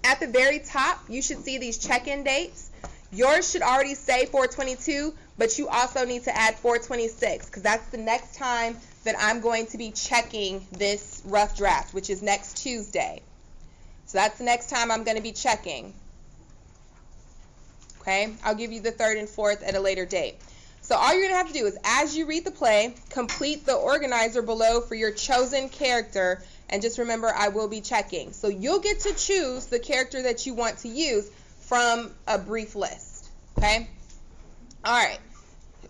At the very top, you should see these check-in dates. Yours should already say 4/22, but you also need to add 4/26 because that's the next time that I'm going to be checking this rough draft, which is next Tuesday. So that's the next time I'm going to be checking. Okay, I'll give you the 3rd and 4th at a later date. So all you're going to have to do is, as you read the play, complete the organizer below for your chosen character, and just remember, I will be checking. So you'll get to choose the character that you want to use from a brief list. Okay? All right.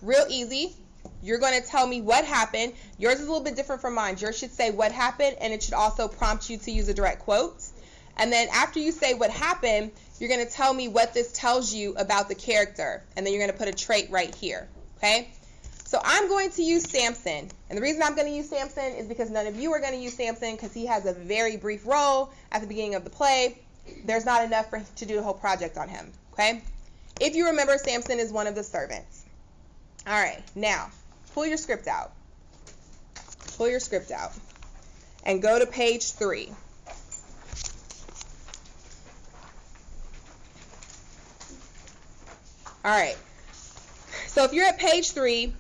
Real easy. You're going to tell me what happened. Yours is a little bit different from mine. Yours should say what happened, and it should also prompt you to use a direct quote. And then after you say what happened, you're going to tell me what this tells you about the character. And then you're going to put a trait right here. Okay? So I'm going to use Samson. And the reason I'm going to use Samson is because none of you are going to use Samson because he has a very brief role at the beginning of the play. There's not enough to do the whole project on him. Okay? If you remember, Samson is one of the servants. All right. Now, pull your script out. Pull your script out. And go to page 3. All right. So if you're at page 3,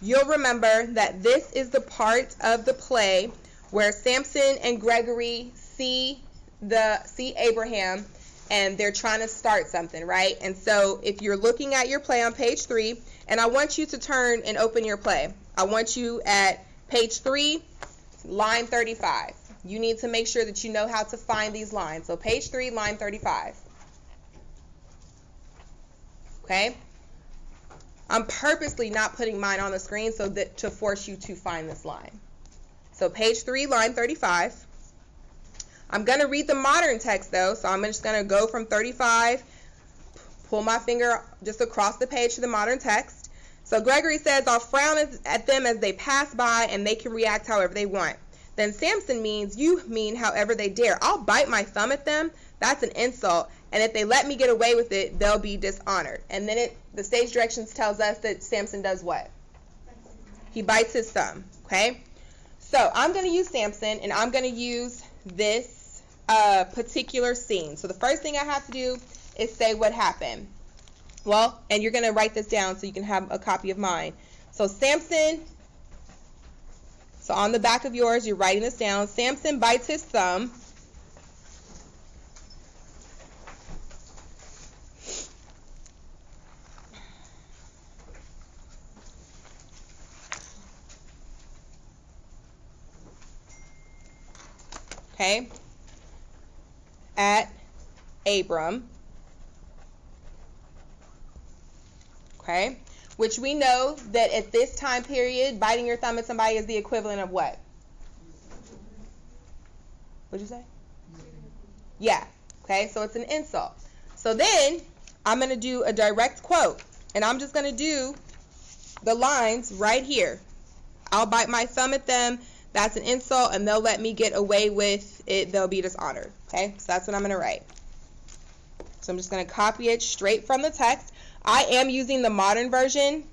you'll remember that this is the part of the play where Samson and Gregory see Abraham, and they're trying to start something, right? And so if you're looking at your play on page 3, and I want you to turn and open your play. I want you at page 3, line 35. You need to make sure that you know how to find these lines. So page 3, line 35. Okay? I'm purposely not putting mine on the screen so that to force you to find this line. So page 3, line 35. I'm going to read the modern text though, so I'm just going to go from 35, pull my finger just across the page to the modern text. So Gregory says, I'll frown at them as they pass by and they can react however they want. Then Samson means, you mean however they dare. I'll bite my thumb at them. That's an insult. And if they let me get away with it, they'll be dishonored. And then the stage directions tells us that Samson does what? He bites his thumb. Okay? So I'm going to use Samson, and I'm going to use this particular scene. So the first thing I have to do is say what happened. Well, and you're going to write this down so you can have a copy of mine. So Samson, so on the back of yours, you're writing this down. Samson bites his thumb. Okay, at Abram, okay, which we know that at this time period, biting your thumb at somebody is the equivalent of what? What'd you say? Yeah, okay, so it's an insult. So then, I'm going to do a direct quote, and I'm just going to do the lines right here. I'll bite my thumb at them. That's an insult, and they'll let me get away with it. They'll be dishonored. Okay, so that's what I'm going to write. So I'm just going to copy it straight from the text. I am using the modern version.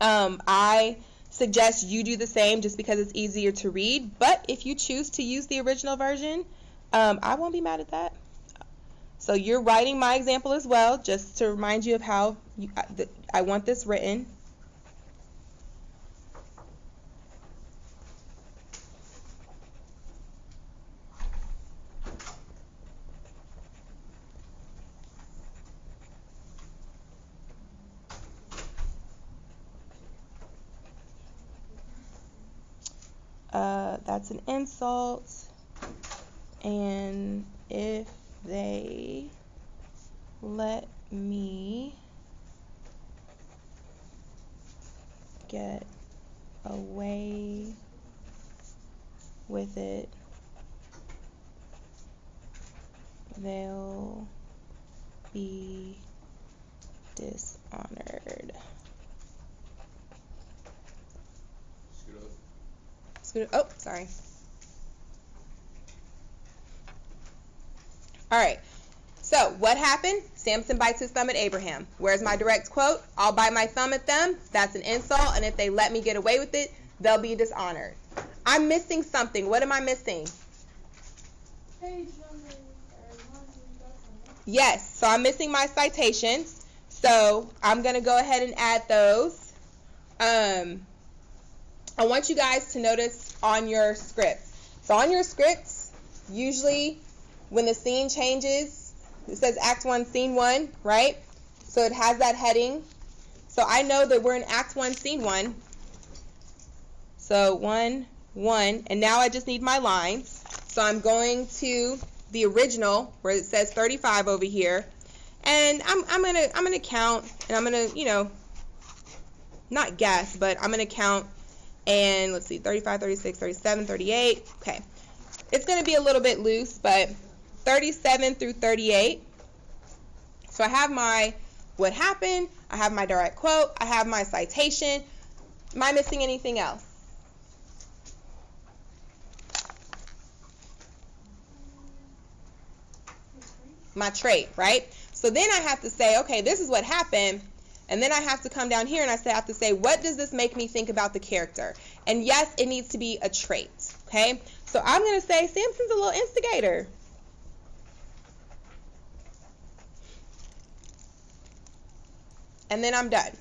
I suggest you do the same just because it's easier to read. But if you choose to use the original version, I won't be mad at that. So you're writing my example as well, just to remind you of how I want this written. That's an insult, and if they let me get away with it, they'll be dishonored. Oh, sorry. All right. So what happened? Samson bites his thumb at Abraham. Where's my direct quote? I'll bite my thumb at them. That's an insult. And if they let me get away with it, they'll be dishonored. I'm missing something. What am I missing? Page number. Yes, so I'm missing my citations. So I'm going to go ahead and add those. I want you guys to notice on your scripts. So on your scripts, usually when the scene changes, it says Act 1, Scene 1, right? So it has that heading. So I know that we're in Act 1, Scene 1. So 1, 1, and now I just need my lines. So I'm going to the original where it says 35 over here, and I'm gonna count, and I'm gonna not guess, but I'm gonna count, and let's see, 35, 36, 37, 38. Okay, it's gonna be a little bit loose, but 37 through 38. So I have my what happened, I have my direct quote, I have my citation. Am I missing anything else? My trait, right? So then I have to say, okay, this is what happened, and then I have to come down here and I have to say, what does this make me think about the character? And yes, it needs to be a trait, okay? So I'm going to say Samson's a little instigator. And then I'm done.